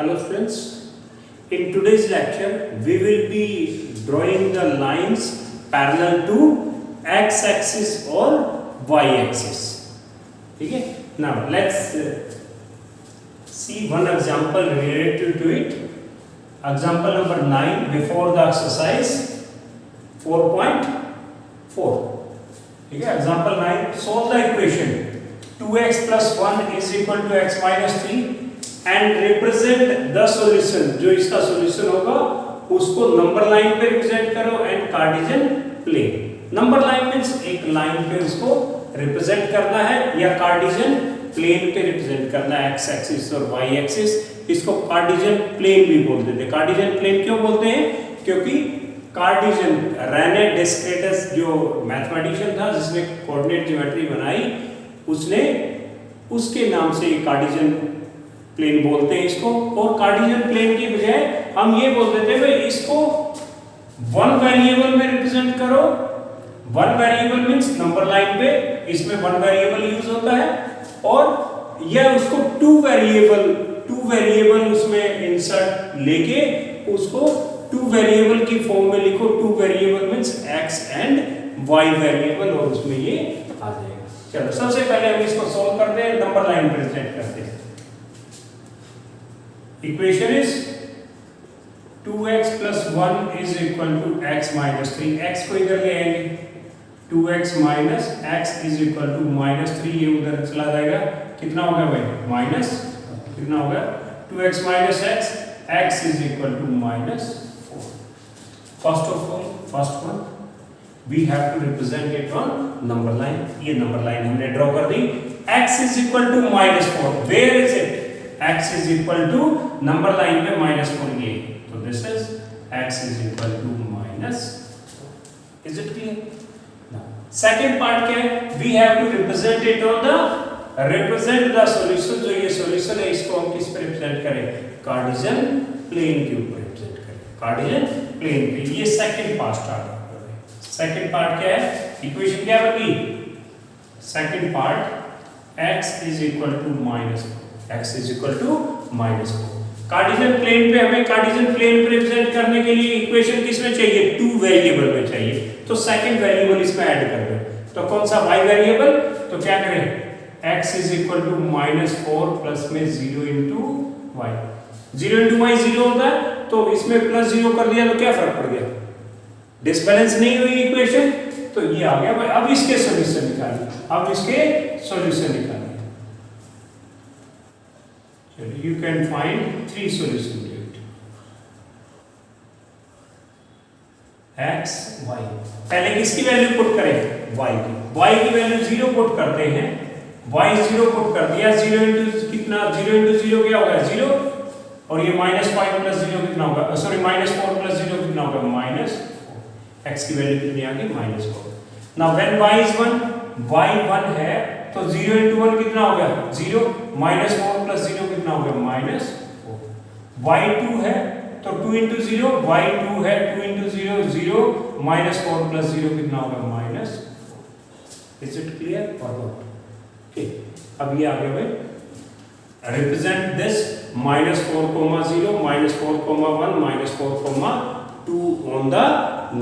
Hello students, in today's lecture we will be drawing the lines parallel to x-axis or y-axis. Okay? Now let's see one example related to it. Example number 9 before the exercise 4.4. Okay? Example 9, solve the equation 2x plus 1 is equal to x minus 3 and represent the solution. जो इसका solution होगा उसको number line पे represent करो and Cartesian plane. Number line means एक line पे उसको represent करना है या कार्टेशियन प्लेन पे रिप्रेजेंट करना है, एक्स एक्सिस और वाई एक्सिस. इसको कार्टेशियन प्लेन भी बोल देते हैं. कार्टेशियन प्लेन क्यों बोलते हैं? क्योंकि कार्टेशियन रेने डेस्क्रेटस जो मैथमेटिशियन था जिसने कोऑर्डिनेट ज्योमेट्री बनाई, उसने उसके नाम से कार्टेशियन प्लेन बोलते हैं इसको. और कार्टेशियन प्लेन की बजाय हम ये बोल देते हैं भाई इसको वन वेरिएबल में रिप्रेजेंट करो. One variable means number line पे इसमें वन वेरिएबल यूज होता है, और या उसको टू वेरिएबल उसमें इंसर्ट लेके उसको टू वेरिएबल की फॉर्म में लिखो. Two variable means x and y variable, और उसमें ये आ जाएगा. चलो सबसे पहले हम इसको सोल्व करते हैं, नंबर लाइन पे रिप्रेजेंट करते हैं. Equation is 2x plus 1 is equal to x minus 3. x को इधर ले आएंगे, 2x minus x is equal to minus 3. ये उधर चला जाएगा. कितना होगा भाई? माइनस कितना होगा? 2x minus x, x is equal to minus 4. First of all, first one we have to represent it on number line. ये number line हमने draw कर दी. x is equal to minus 4. Where is it? x is equal to number line में minus 4 ये. तो this is x is equal to minus 4. Is it clear? Now second part क्या है? We have to represent it on the solution. जो ये solution है इसको हम किस पे represent करें? कार्टेशियन प्लेन के ऊपर represent करें. कार्टेशियन प्लेन पे. ये second part स्टार्ट कर रहे हैं. second part क्या है? इक्वेशन क्या बनी? second part x is equal to minus 4. x is equal to minus 4. Cartesian plane पे हमें कार्टेशियन प्लेन पे रिप्रेजेंट करने के लिए इक्वेशन किसमें चाहिए? टू वेरिएबल में चाहिए. तो सेकंड वेरिएबल इसमें ऐड कर दो. तो कौन सा? y variable. तो क्या करें? x is equal to minus 4 plus में 0 into y. 0 into y 0 होता है, तो इसमें प्लस 0 कर दिया तो क्या फर्क पड़ गया? डिसबैलेंस नहीं हुई इक्वेशन, तो ये आ गया. अब इसके सॉल्यूशन निकालिए. You can find three solutions to it. x, y. पहले किसकी वैल्यू पुट करें? y की. y की वैल्यू 0 पुट करते हैं. y 0 पुट कर दिया. 0 into कितना? 0 into 0 क्या होगा? 0. और ये -5 plus 0 कितना होगा? सॉरी -4 plus 0 कितना होगा? -4. x की वैल्यू कितनी आ गई? -4. Now when y is 1, y 1 है तो 0 into 1 कितना हो गया? 0. -4 plus 0 कितना हो गया? -4. y 2 है तो 2 into 0, y 2 है 2 into 0 0, -4 plus 0 कितना होगा? -4. Is it clear or not? Okay. अब ये आगे में represent this -4, 0, -4, -1, -4, 2 on the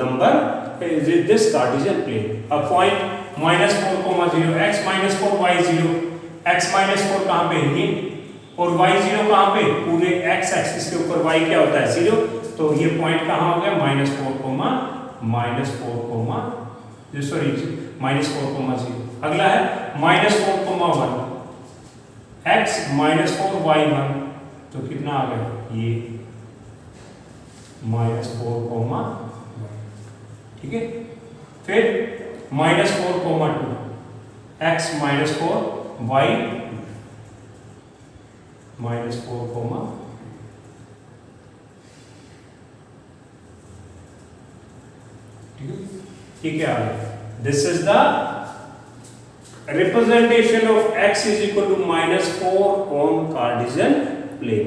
number with this Cartesian plane. A point -4, 0, x -4 y 0. x -4 कहाँ पे है? और y 0 कहाँ पे? पूरे x एक्सिस के ऊपर y क्या होता है? 0. तो ये पॉइंट कहाँ हो गया? -4, सॉरी -4, 0. अगला है -4, 1. x -4 y 1. तो कितना आ गया? ये -4, 1. ठीक है. फिर -4, 2. x -4 y -4, ठीक है. ये क्या है? This is the representation of x is equal to -4 on Cartesian plane.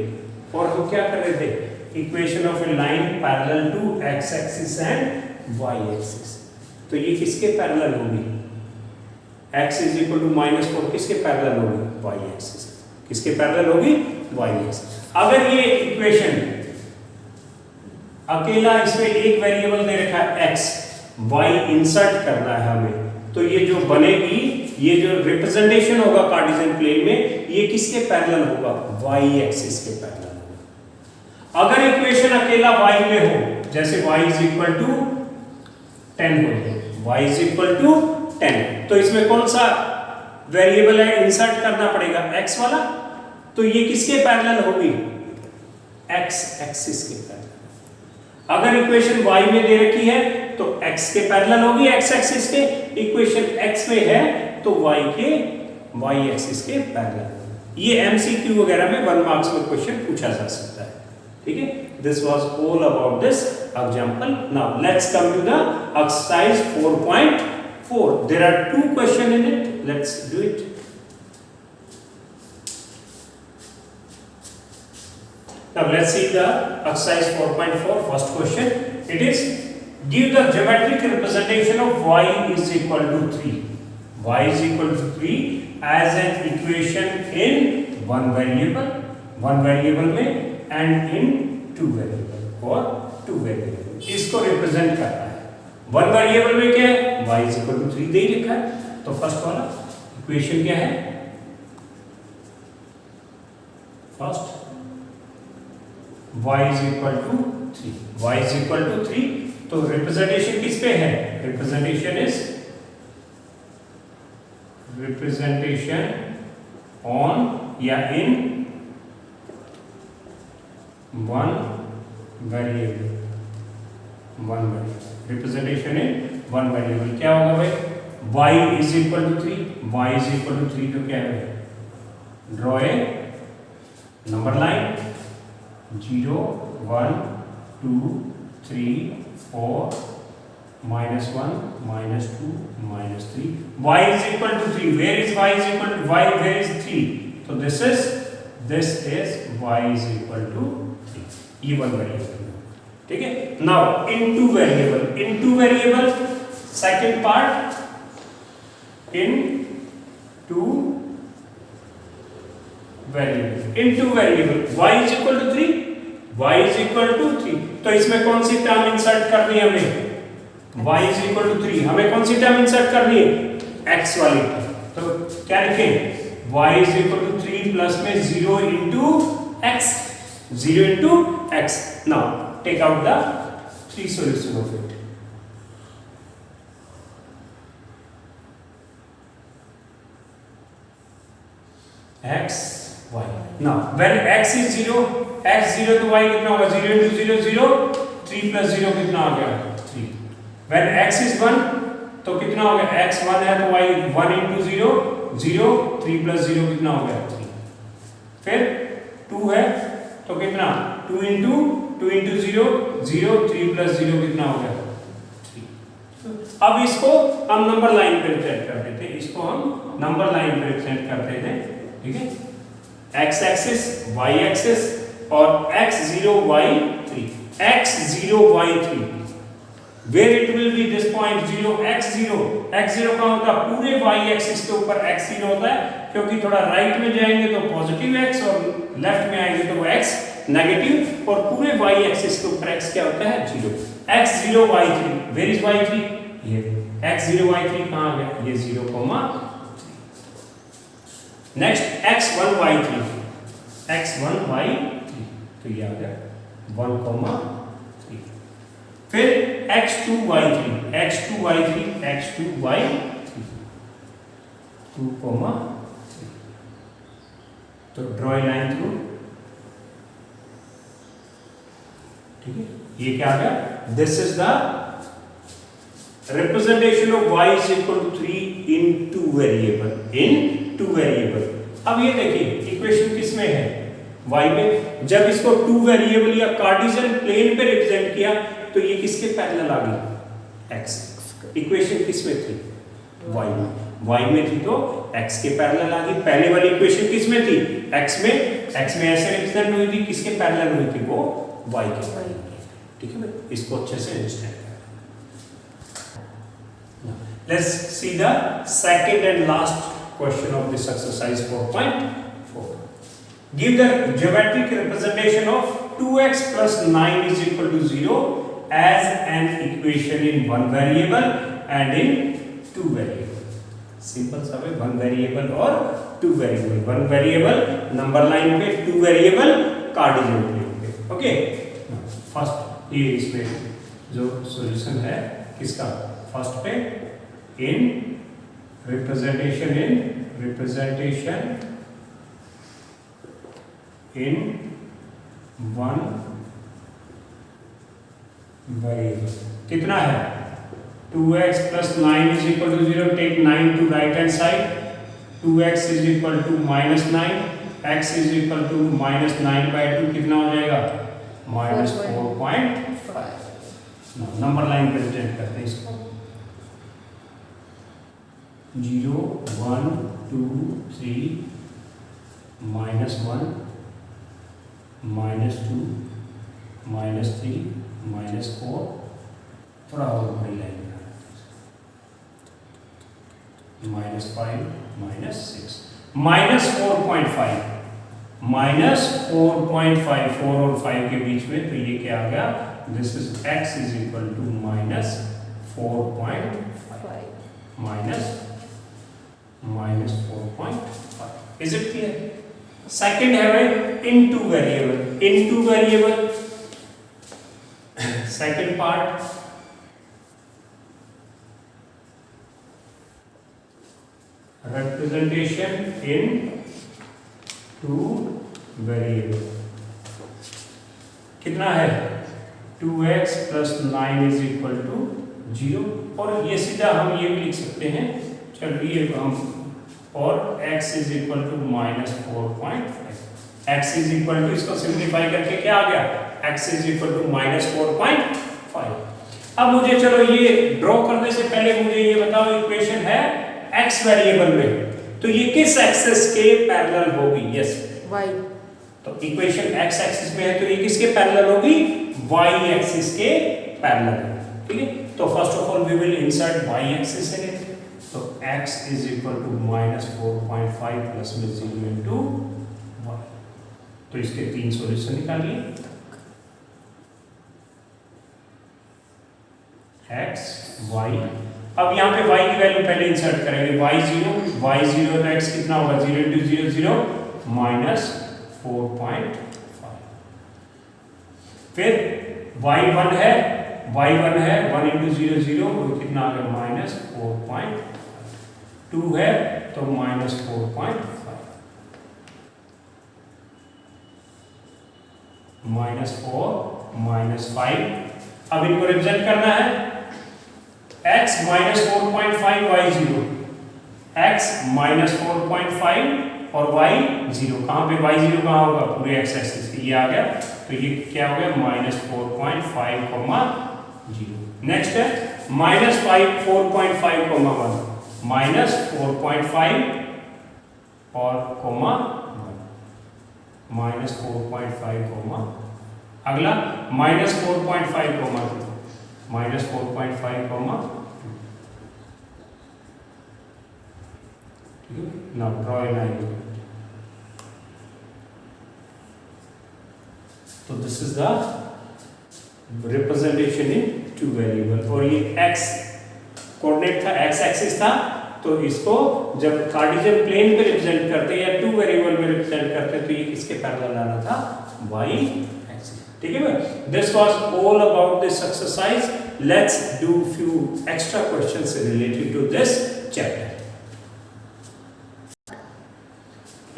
और हम क्या कर रहे थे? Equation of a line parallel to x axis and y axis. तो ये किसके पैरेलल होगी? x is equal to -4 किसके पैरेलल होगी? y axis. किसके पैरेलल होगी? y axis. अगर ये इक्वेशन अकेला इसमें एक वेरिएबल दे रखा है x, y इंसर्ट करना है हमें, तो ये जो बनेगी, ये जो रिप्रेजेंटेशन होगा कार्टेशियन प्लेन में, ये किसके पैरेलल होगा? y एक्सिस के पैरेलल होगा। अगर इक्वेशन अकेला y में हो, जैसे y इज इक्वल टू 10 हो, y इज इक्वल टू 10, तो इसमें कौन सा वेरिएबल है इंसर्ट करना पड़ेगा? x वाला। तो ये किसके पैरेलल होगी? x एक्सिस के पैरेलल। अगर इक्वेशन y में दे रखी है तो x के पैरेलल होगी, x एक्सिस के। इक्वेशन x में है तो y के y एक्सिस के पैरेलल। ये एमसीक्यू वगैरह में 1 मार्क्स में क्वेश्चन पूछा जा सकता है, ठीक है। This was all about this example. Now let's come to the exercise 4.4. There are 2 question in it, let's do it. Now let's see the exercise 4.4. First question. It is, give the geometric representation of y is equal to 3. Y is equal to 3 as an equation in one variable में and in two variable or two variable. इसको represent करना है। One variable में क्या है? Y is equal to 3 दे रखा है। तो first वाला equation क्या है? First y is equal to 3. y is equal to 3, तो रिप्रेजेंटेशन किस पे है? रिप्रेजेंटेशन इज ऑन या in one variable. Representation in one variable क्या होगा भाई? y is equal to 3. y is equal to 3 तो क्या है? Draw a number line 0, 1, 2, 3, 4, -1, -2, -3. y is equal to 3. Where is y is equal to y? Where is 3? So this is y is equal to 3. ये one variable, ठीक है। Now in two variable second part in two variable y is equal to 3. y is equal to 3, तो इसमें कौन सी term insert करनी है हमें? y is equal to 3, हमें कौन सी टर्म इंसर्ट करनी है? x वाली। तो क्या लिखें? y is equal to 3 plus में 0 into x, 0 into x. Now take out the 3 solution of it. x y. Now when x is 0, x 0 तो y कितना होगा? 0 into 0 0, 3 plus 0 कितना आ गया? 3. when x is 1 तो कितना हो गया? x 1 है तो y 1 into 0 0, 3 plus 0 कितना हो गया? 3. फिर 2 है तो कितना? 2 into 0 0, 3 plus 0 कितना हो गया? 3. अब इसको हम नंबर लाइन पे रिप्रेजेंट कर देते हैं, इसको हम नंबर लाइन पे रिप्रेजेंट करते हैं, ठीक है। x एक्सिस, y एक्सिस और x0 y3, x0 y3, where it will be this point 0 x0 का होता है पूरे y एक्सिस के ऊपर x0 होता है, क्योंकि थोड़ा राइट में जाएंगे तो पॉजिटिव x और लेफ्ट में आएंगे तो वो x नेगेटिव, और पूरे y एक्सिस के ऊपर x क्या होता है? 0. x0 y3, where is y3? ये x0 y3 कहाँ आ गया? ये 0, next x1 y3, x1 y3 तो ये आ गया 1, 3. फिर x2 y3, x2 y3, x2 y3 2, 3. तो ड्रॉ लाइन थ्रू, ठीक है। ये क्या आ गया? This is the representation of y is equal to 3 in two variable. अब ये देखिए इक्वेशन किस में है? y में। जब इसको टू वेरिएबल या कार्टेशियन प्लेन पे रिप्रेजेंट किया तो ये किसके पैरेलल आ गई? x. इक्वेशन किस में थी? y में थी तो x के पैरेलल आ गई। पहले वाली इक्वेशन किस में थी? x में ऐसे रिप्रेजेंट हुई थी, किसके पैरेलल हुई थी? वो y के पैरेलल, ठीक है भाई। इसको अच्छे से अंडरस्टैंड करें। Let's see the second and last question of this exercise 4.4. Give the geometric representation of 2x plus 9 is equal to 0 as an equation in one variable and in two variable. Simple सा है, one variable और two variable, one variable number line पे, two variable Cartesian plane पे। Okay, first ये इसमें जो solution है किसका, फर्स्ट पे इन रिप्रेजेंटेशन इन वन वेरिएबल कितना है, 2x plus 9 is equal to 0, take 9 to right hand side, 2x is equal to minus 9, x is equal to minus 9 by 2 कितना हो जाएगा, minus 4.5। नंबर लाइन प्रेजेंट करते हैं इसको, 0 1 2 3 minus 1 minus 2 minus 3 minus 4, थोड़ा और बड़ी line minus 5 minus 6 minus 4.5 minus 4.5, 4 और 5 के बीच में, तो ये क्या आ गया, this is x is equal to minus 4.5 minus 4.5। is it clear? Second है भाई into variable, second part representation in two variable कितना है, 2x plus 9 is equal to 0, और ये सीधा हम ये भी लिख सकते हैं, चलिए हम, और x is equal to minus 4.5, x is equal to, इसको सिंप्लीफाई करके क्या आ गया, x is equal to minus 4.5। अब मुझे चलो ये ड्रॉ करने से पहले मुझे ये बताओ, इक्वेशन है x वेरिएबल में, तो ये किस एक्सिस के पैरेलल होगी, यस y, तो इक्वेशन x एक्सिस में है तो ये किसके पैरेलल होगी, y एक्सिस के पैरेलल, ठीक है। तो first of all we will insert y axis in it, तो x is equal to minus 4.5 plus में 0 into y, तो इसके तीन सॉल्यूशन निकालिए, x y, अब यहाँ पे y की वैल्यू पहले इंसर्ट करेंगे, y0 तो x कितना होगा, 0 into 0 0 minus 4.5, फिर y1 है 1 into 0 0 तो कितना आ गया, minus 4.5, 2 है तो minus 4.5, minus 4 minus 5, अब इनको रिप्रेजेंट करना है, x minus 4.5 y0, x minus 4.5 और y0, कहाँ पे y0 कहाँ होगा, पूरे x एक्सिस पे, ये आ गया, तो ये क्या हो गया, minus 4.5, 0। नेक्स्ट है minus 4.5, 1, minus 4.5 और कोमा 1, minus 4.5, अगला minus 4.5, 2, minus 4.5, 2। Now draw a line. तो this is the representation in two variable, और ये x कोऑर्डिनेट था, x एक्सिस था, तो इसको जब कार्टेशियन प्लेन पे रिप्रेजेंट करते या टू वेरिएबल में रिप्रेजेंट करते तो ये किसके पैरेलल आना था, y एक्सिस, ठीक है भाई। This was all about this exercise, let's do few extra questions related to this chapter.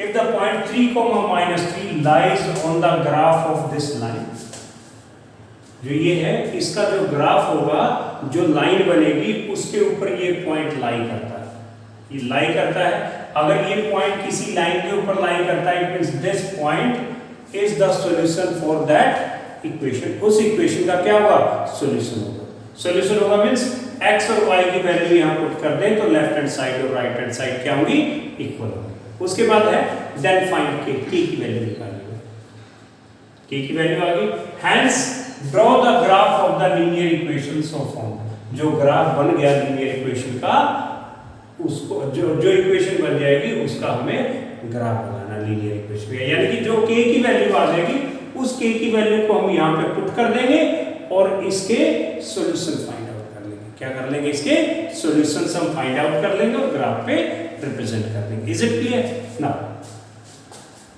If the point 3, minus 3 lies on the graph of this line, जो ये है इसका जो ग्राफ होगा, जो लाइन बनेगी उसके ऊपर ये पॉइंट लाई करता है, ये लाई करता है। अगर ये पॉइंट किसी लाइन के ऊपर लाई करता है, it means this point is the solution for that equation, उस इक्वेशन का क्या होगा, सॉल्यूशन होगा। सॉल्यूशन होगा मींस x और y की वैल्यू यहाँ पुट कर दें तो लेफ्ट हैंड साइड और राइट हैंड साइड क्या होंगी, इक्वल होंगी। उसके बाद है देन फाइंड k, k की वैल्यू निकालिए, k की वैल्यू आ गई। Hence draw the graph of the linear equations of form, जो ग्राफ बन गया लीनियर इक्वेशन का, उसको जो इक्वेशन बन जाएगी उसका हमें ग्राफ बनाना हमारा लीनियर इक्वेशन, यानी कि जो k की वैल्यू आ जाएगी उस k की वैल्यू को हम यहाँ पे पुट कर देंगे और इसके सॉल्यूशन फाइंड आउट कर लेंगे। क्या कर लेंगे? इसके सॉल्यूशंस हम फाइंड आउट कर लेंगे और ग्राफ पे रिप्रेजेंट कर देंगे। इज इट क्लियर ना?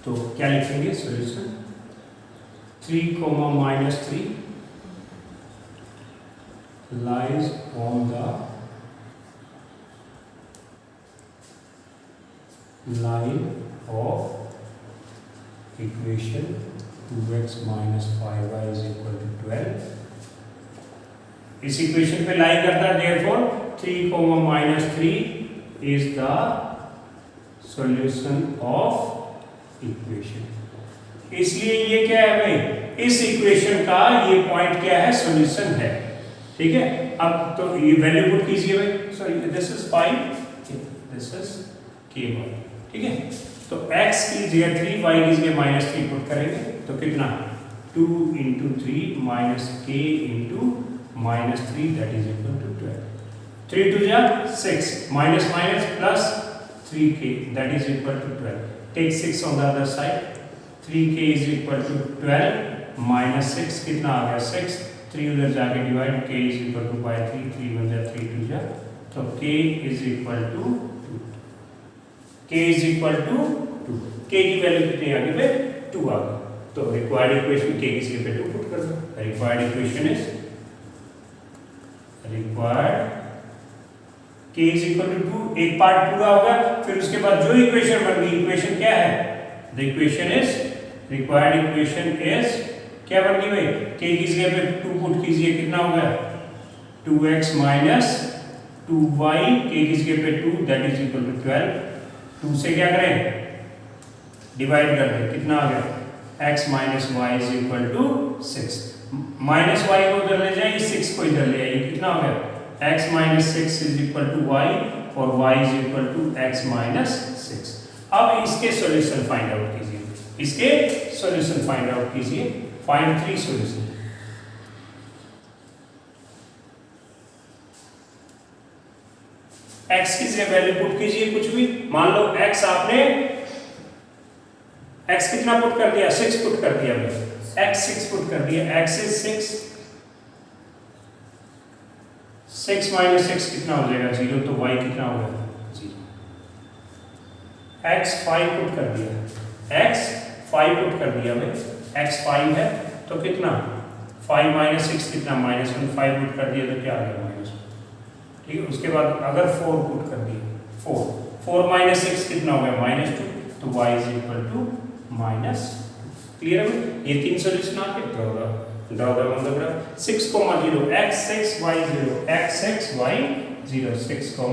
तो क्या लिखेंगे? Solution 3, -3 lies on the line of equation 2x minus 5y is equal to 12। इस इक्वेशन पे लाई करता है, therefore 3, -3 is the solution of equation। इसलिए ये क्या है भाई? इस इक्वेशन का ये पॉइंट क्या है? सॉल्यूशन है। ठीक है, अब तो ये वैल्यू पुट कीजिए भाई। Sorry, this is 5, this is k1। ठीक है, तो x की जगह 3, y की जगह -3 पुट करेंगे तो कितना? 2 × 3 - k × -3 that is equal to 12। 3 2 जा 6 minus plus 3k that is equal to 12। take 6 on the other side, 3k is equal to 12 minus 6 कितना आ गया? 6। 3 उधर जाके divide, k is equal to by 3, 3 1 जा 3 2 जा, तो k is equal to 2। k is equal to 2। k की value कितनी आ गई भाई? 2 आ गई। तो रिक्वायर्ड इक्वेशन k की जगह पे 2 पुट कर दो। Required equation is required k is equal to 2। एक पार्ट पूरा होगा, फिर उसके बाद जो इक्वेशन बन गई, इक्वेशन क्या है? The equation is required equation is क्या बन गई भाई? k की जगह पे 2 पुट कीजिए, कितना होगा? 2x minus 2y, k की जगह पे 2 दैट इज इक्वल टू 12। 2 से क्या करें? डिवाइड कर दें, कितना आ गया? x minus y is equal to 6। Minus y को उधर ले जाइए, 6 को इधर ले आइए, कितना हो गया? x minus 6 is equal to y और y is equal to x minus 6। अब इसके सॉल्यूशन फाइंड आउट कीजिए, इसके सॉल्यूशन फाइंड आउट कीजिए। Find 3 solution. x की जगह वैल्यू पुट कीजिए कुछ भी, मान लो x आपने x कितना पुट कर दिया? 6 पुट कर दिया। x 6 पुट कर दिया, x is 6, 6 minus 6 कितना हो जाएगा? 0। तो y कितना होगा? 0। x 5 पुट कर दिया, x 5 पुट कर दिया भाई, x 5 है तो कितना? 5 minus 6 कितना? -1। 5 पुट कर दिया तो क्या आ गया? -1। ठीक है, उसके बाद अगर 4 पुट कर दिया, 4 minus 6 कितना हो गया? -2। तो y is equal to -2। Clear है? ये 3 सॉल्यूशन आपके draw on the graph. 6, 0 x 6 y 0 x 6 y 0 6, 0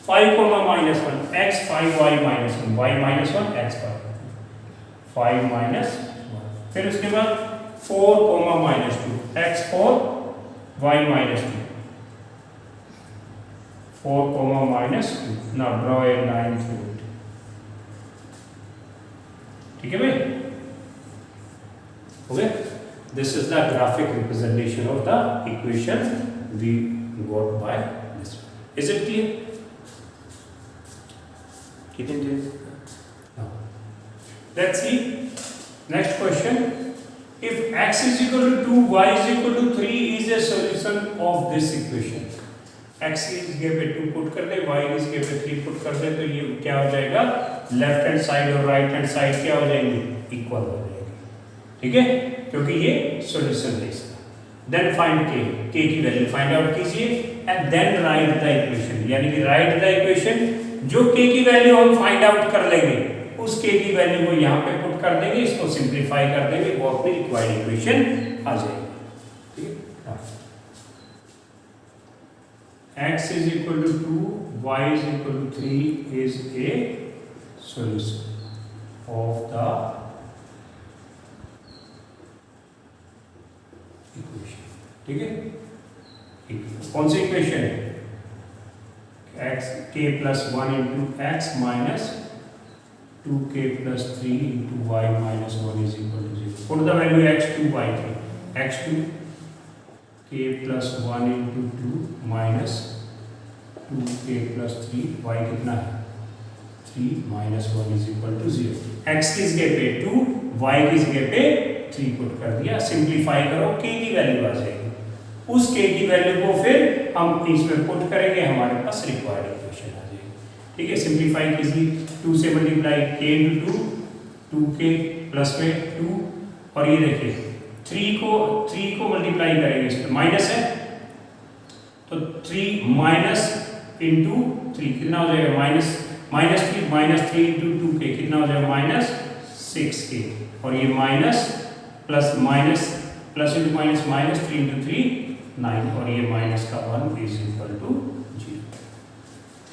5, -1 x 5 y -1 y -1 x 5 -1। फिर उसके बाद 4, -2 x 4 y -2 4, -2। now draw a line through it। ठीक है भाई, okay, this is the graphic representation of the equation we got by this one। is it clear? now let's see next question। if x is equal to 2 y is equal to 3 is a solution of this equation। x की जगह पे 2 put कर दे, y की जगह पे 3 put कर दे, तो ये क्या हो जाएगा? लेफ्ट हैंड साइड और राइट हैंड साइड क्या हो जाएंगे? इक्वल हो जाएंगे। ठीक है, क्योंकि ये सॉल्यूशन है इसका। देन फाइंड k की वैल्यू फाइंड आउट कीजिए and then write the equation, यानी कि राइट द इक्वेशन। जो k की वैल्यू हम फाइंड आउट कर लेंगे उस k की वैल्यू को यहाँ पे पुट कर देंगे, इसको सिंप्लीफाई कर देंगे, वो अपनी रिक्वायर्ड इक्वेशन आ जाएगी। ठीक है, x is equal to 2 y is equal to 3 is a solution of the equation। ठीक है, कौन सी इक्वेशन है? x k plus 1 into x minus 2k plus 3 into y minus 1 is equal to 0। put the value x2 y3, x2 k plus 1 into 2 minus 2k plus 3 y कितना है? 3 minus 1 is equal to 0। x की जगह पे 2, y की जगह पे 3 put कर दिया। सिंप्लीफाई करो, k की वैल्यू आ जाएगी। उस k की वैल्यू को फिर हम इसमें पुट करेंगे, हमारे पास रिक्वायर्ड इक्वेशन आ जाएगी। ठीक है, सिंप्लीफाई कीजिए। 2 से multiply k into 2, 2k plus में 2, और ये देखिए 3 को मल्टीप्लाई करेंगे, इस पर माइनस है तो 3 माइनस इंटू 3 कितना हो जाएगा, माइनस 3 इंटू 2k कितना हो जाएगा, माइनस 6k, और ये minus plus into minus, minus 3 into 3 9, और ये माइनस का 1 इज इक्वल टू 0।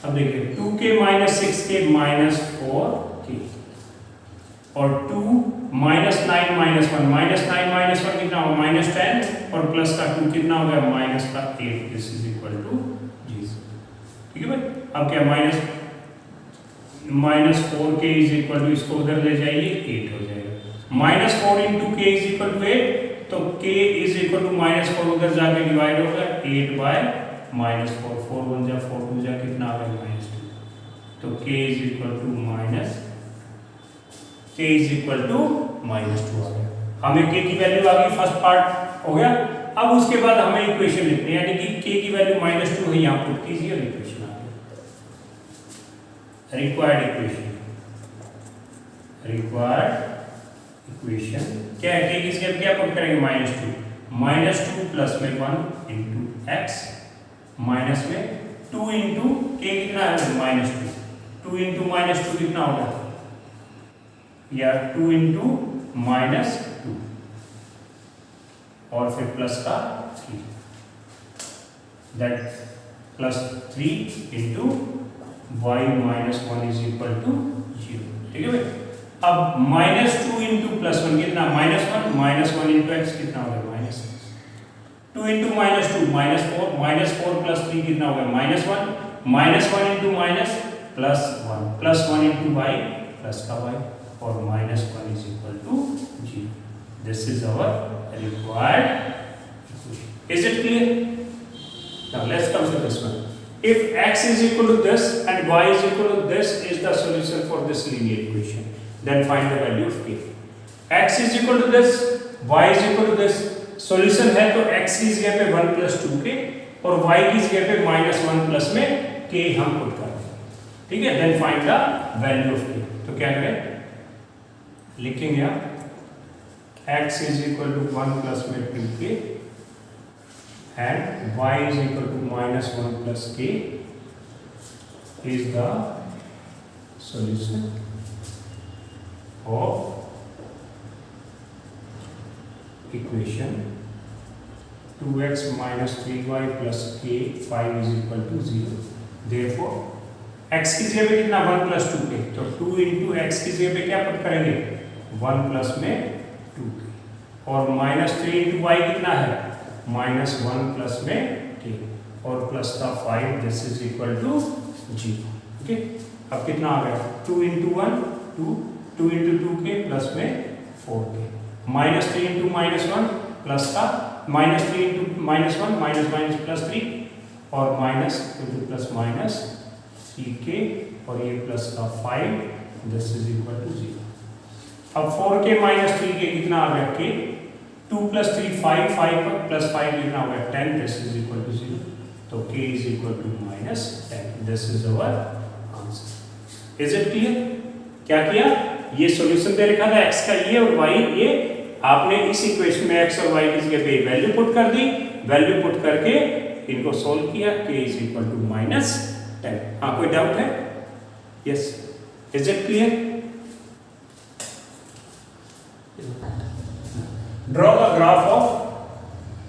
अब देखिए 2k minus 6k minus 4k, और 2 माइनस 9 माइनस 1, माइनस 9 माइनस 1 कितना होगा, माइनस 10, और प्लस का 2 कितना हो गया, माइनस का 8, दिस इज इक्वल टू 0। ठीक है भाई, अब क्या minus 4k is equal to, इसको उधर ले जाइए 8 हो जाएगा। Minus 4 into k is equal to 8, तो k is equal to minus 4 उधर जाके डिवाइड होगा 8 बाय माइनस 4, 4 1 जा 4 2 जा कितना आ गया, माइनस 2, तो k is equal to minus 2 आ गया। हमें k की वैल्यू आ गई, फर्स्ट पार्ट हो गया। अब उसके बाद हमें इक्वेशन लिखनी है, यानी कि k की वैल्यू माइनस 2 है, यहाँ पुट कीजिए और इक्वेशन आ गया। रिक्वायर्ड इक्वेशन क्या है, k की जगह क्या पुट करेंगे, माइनस 2 प्लस में 1 इंटू एक्स, माइनस में 2 इंटू k कितना है, माइनस 2 इंटू माइनस 2 कितना होगा, या 2 इंटू माइनस 2, और फिर प्लस का 3, that plus 3 into y minus 1 is equal to 0। ठीक है भाई, अब माइनस 2 इंटू प्लस 1 कितना, माइनस 1 इंटू एक्स कितना होगा, minus 2 into minus 2 minus 4 plus 3 कितना होगा, minus 1 into minus plus 1 into y plus का वाई, और minus 1 is equal to 0। This is our required equation. Is it clear? Now let's come to this one. If x is equal to this and y is equal to this is the solution for this linear equation, then find the value of k. x is equal to this, y is equal to this, solution है तो x की जगह पे 1 plus 2k और y की जगह पे minus 1 plus में k हम पुट कर दें। ठीक है, then find the value of k। तो क्या करें, लिखेंगे आप x is equal to 1 plus में 2k and y is equal to minus 1 plus k is the solution of equation 2x minus 3y plus k 5 is equal to 0। Therefore x की जगह पे कितना 1 plus 2k, तो 2 into x की जगह पे क्या पुट करेंगे 1 plus में 2k, और minus 3 into y कितना है माइनस 1 प्लस में k, और प्लस का 5, this is equal to 0। Okay, अब कितना आ गया 2 इंटू 1 2 इंटू 2k प्लस में 4k, minus 3 into minus 1 plus का minus 3 into minus 1 minus minus plus 3, और minus into plus minus 3k, और ये प्लस का 5, दिस इज इक्वल टू 0। अब 4k माइनस 3k कितना आ गया k, 2 plus 3 5 plus 5 कितना होगा 10, this is equal to 0, तो k is equal to minus 10, this is our answer। is it clear? क्या किया, ये सॉल्यूशन दे रखा था x का ये और y ये, आपने इस इक्वेशन में x और y की जगह पे वैल्यू पुट कर दी, वैल्यू पुट करके इनको सोल्व किया, k is equal to minus 10। हाँ, कोई डाउट है? yes, is it clear? Draw the graph of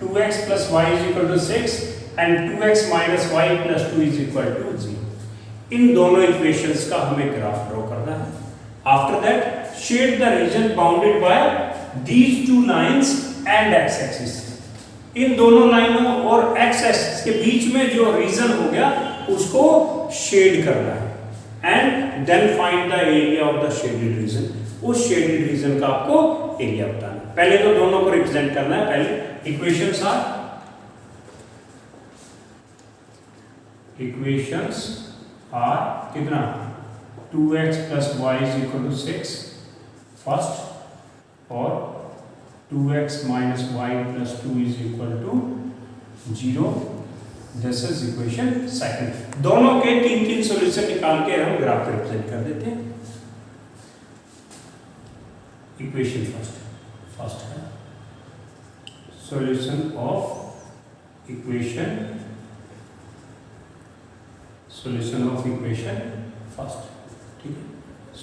2x plus y is equal to 6 and 2x minus y plus 2 is equal to 0। इन दोनों equations का हमें graph draw करना है। After that shade the region bounded by these two lines and x axis. इन दोनों लाइनों और x axis के बीच में जो रीजन हो गया उसको शेड करना है, and then find the area of the shaded region. उस शेडेड रीजन का आपको एरिया बताना है। पहले तो दोनों को रिप्रेजेंट करना है। पहले इक्वेशंस आर कितना 2x plus y is equal to 6 first और 2x minus y plus 2 is equal to 0. This is equation second. दोनों के तीन तीन सॉल्यूशन निकाल के हम ग्राफ पे रिप्रेजेंट कर देते हैं. इक्वेशन फर्स्ट है सॉल्यूशन ऑफ इक्वेशन फर्स्ट. ठीक है,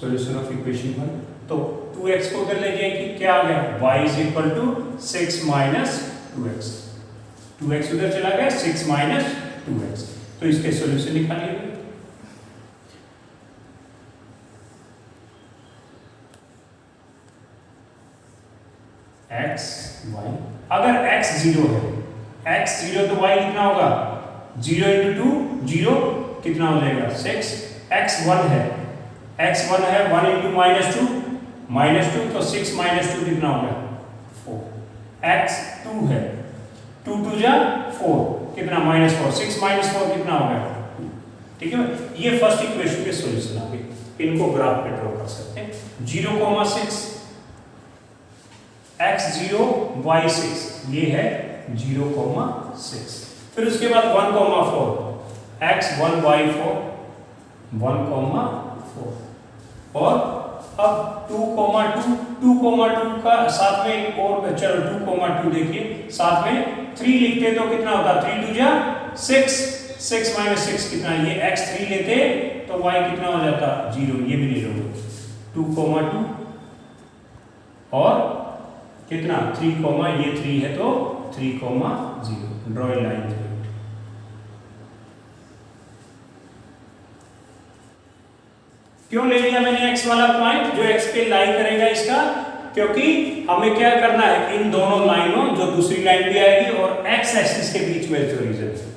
सॉल्यूशन ऑफ इक्वेशन वन. तो 2x को उधर ले जाएंगे, क्या आ गया y is equal to 6 minus 2x. 2x उधर चला गया, 6 minus 2x. तो इसके सॉल्यूशन निकालिए. x y, अगर x 0 है, x 0 तो y कितना होगा 0 into 2 0 कितना हो जाएगा 6. x 1 है, 1 into -2 तो 6 minus 2 कितना हो गया 4. x 2 है, 2 2 जा 4 कितना -4. 6 minus 4 कितना हो गया. ठीक है, ये फर्स्ट इक्वेशन के सॉल्यूशन आ गए. इनको ग्राफ पे ड्रॉ कर सकते हैं. 0,6 x 0 y 6 ये है 0,6. फिर उसके बाद 1,4 x 1 y 4 1,4. और अब 2,2 का साथ में एक और, चलो 2,2 देखिए, साथ में 3 लिखते तो कितना होता 3 2 जा 6. 6 minus 6 कितना, ये x 3 लेते तो y कितना हो जाता 0. ये भी ले लो 2,2 और कितना 3, ये 3 है तो 3,0. Draw a line. क्यों ले लिया मैंने x वाला पॉइंट जो x पे लाई करेगा इसका, क्योंकि हमें क्या करना है इन दोनों लाइनों, जो दूसरी लाइन भी आएगी और x एक्सिस के बीच में जो रीजन है,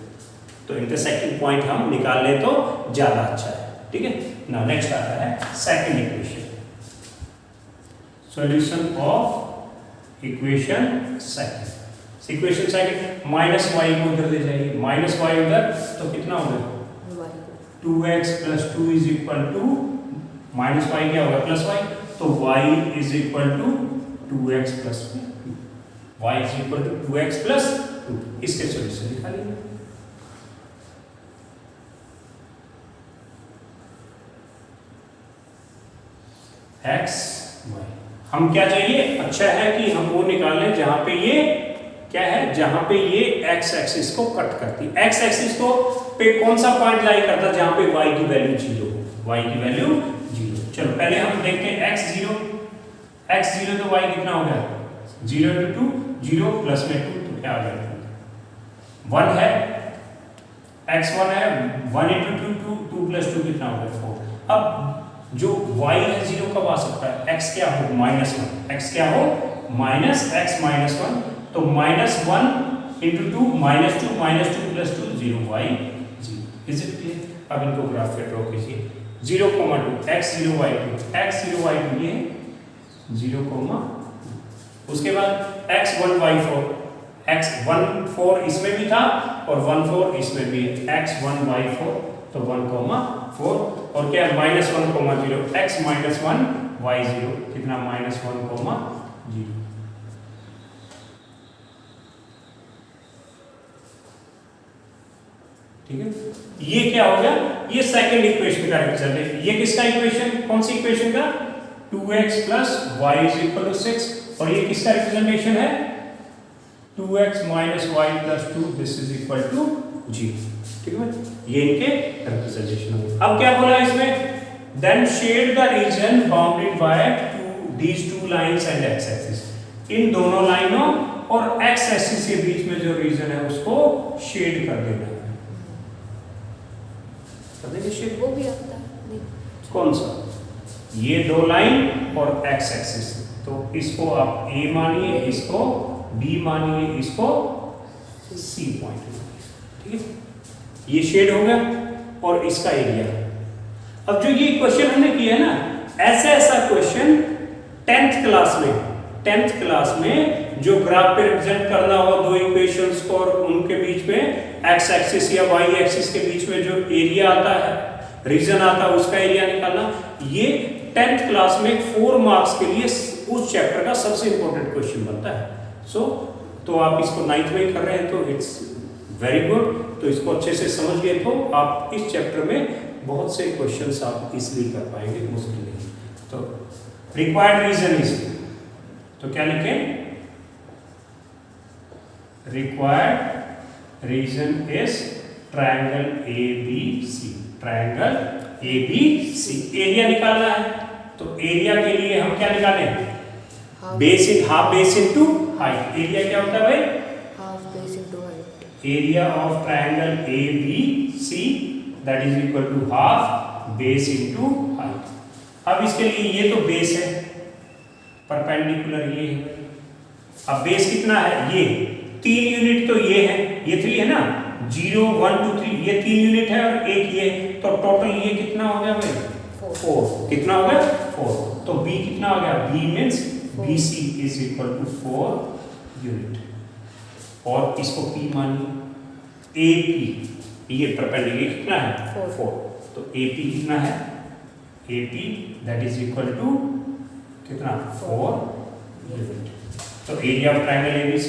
तो इंटरसेक्टिंग पॉइंट हम निकाल ले तो ज्यादा अच्छा है. ठीक है ना. नेक्स्ट आता है second equation. Solution of equation second. Equation second -y को उधर ले जाइए, -y उधर तो कितना होगा 2x plus 2 is equal to -y क्या होगा +y. तो y is equal to 2x plus 2. y is equal to 2x plus 2. इसके सॉल्यूशन निकालिए. x y हम क्या चाहिए, अच्छा है कि हम वो निकाल लें जहां पे ये क्या है, जहां पे ये x एक्सिस को कट करती है. x एक्सिस को पे कौन सा पॉइंट लाई करता है जहां पे y की वैल्यू 0. y की वैल्यू 0. चलो पहले हम देखते हैं x 0 तो y कितना हो गया 0 into 2 0 प्लस में 2 तो क्या आ गया 1 है. x 1 है, 1 into 2 प्लस 2 कितना हो गया 4. अब जो y है 0 कब आ सकता है, x क्या हो -1. x क्या हो -x -1 तो -1 into 2 -2 plus 2 0 y 0. Is it clear. अब इनको ग्राफ पे ड्रॉ कीजिए. 0,2 x 0 y 2 x 0 y 2 ये 0, उसके बाद x 1 y 4 x 1 4 इसमें भी था और 1 4 इसमें भी है. x 1 y 4 तो 1,4 और क्या -1,0 x -1 y 0 कितना -1,0. ठीक है, ये क्या हो गया, ये सेकंड इक्वेशन का रिजल्ट है. ये किसका इक्वेशन, कौन सी इक्वेशन का 2x plus y is equal to 6. और ये किसका रिप्रेजेंटेशन है 2x minus y plus 2 this is equal to 0. ठीक है, ये इनके रिप्रेजेंटेशन हो. अब क्या बोला इसमें, then shade the region bounded by these two lines and x axis. इन दोनों लाइनों और x axis के बीच में जो रीजन है उसको शेड कर देना है. वो भी आता है कौन सा, ये दो लाइन और x एक्सिस, तो इसको आप A मानिए, इसको B मानिए, इसको C पॉइंट मानिए. ठीक है, ये शेड हो गया और इसका एरिया. अब जो ये क्वेश्चन हमने किया है ना, ऐसा क्वेश्चन 10th क्लास में जो ग्राफ पे रिप्रेजेंट करना हो दो इक्वेशंस को और उनके बीच में x एक्सिस या y एक्सिस के बीच में जो एरिया आता है, रीजन आता है उसका एरिया निकालना। ये 10th क्लास में 4 मार्क्स के लिए उस चैप्टर का सबसे इंपॉर्टेंट क्वेश्चन बनता है। तो आप इसको 9th में कर रहे हैं तो इट्स वेरी गुड। तो इसको अच्छे से समझ गए तो आप इस चैप्टर में बहुत से क्वेश्चंस आप इजीली कर पाएंगे, मुश्किल नहीं। तो रिक्वायर्ड रीजन इज, तो क्या लिखें, required region is triangle ABC। Triangle ABC area निकालना है, तो एरिया के लिए हम क्या निकालें, base in half base into height. Area क्या होता है भाई, half base into height. Area of triangle ABC that is equal to half base into height. अब इसके लिए ये तो बेस है, परपेंडिकुलर ये है। अब बेस कितना है, ये 3 यूनिट तो ये है, ये 3 है ना, 0 1 2 3 ये 3 यूनिट है और एक ये, तो टोटल ये कितना हो गया भाई, 4। कितना हो गया, 4। तो B कितना हो गया, B means BC is equal to 4 unit. और इसको P मानिए, AP ये परपेंडिकुलर कितना है, 4। तो AP कितना है, AP that is equal to कितना, 4 यूनिट। तो area of triangle ABC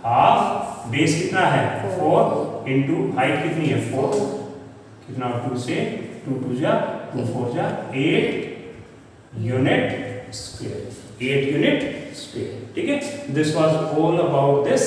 half base कितना है, 4 इंटू हाइट कितनी है, 4। कितना, 2 से 2 2 जा 2 4 जा 8 यूनिट स्क्वायर, 8 यूनिट स्क्वायर। ठीक है, this was all about this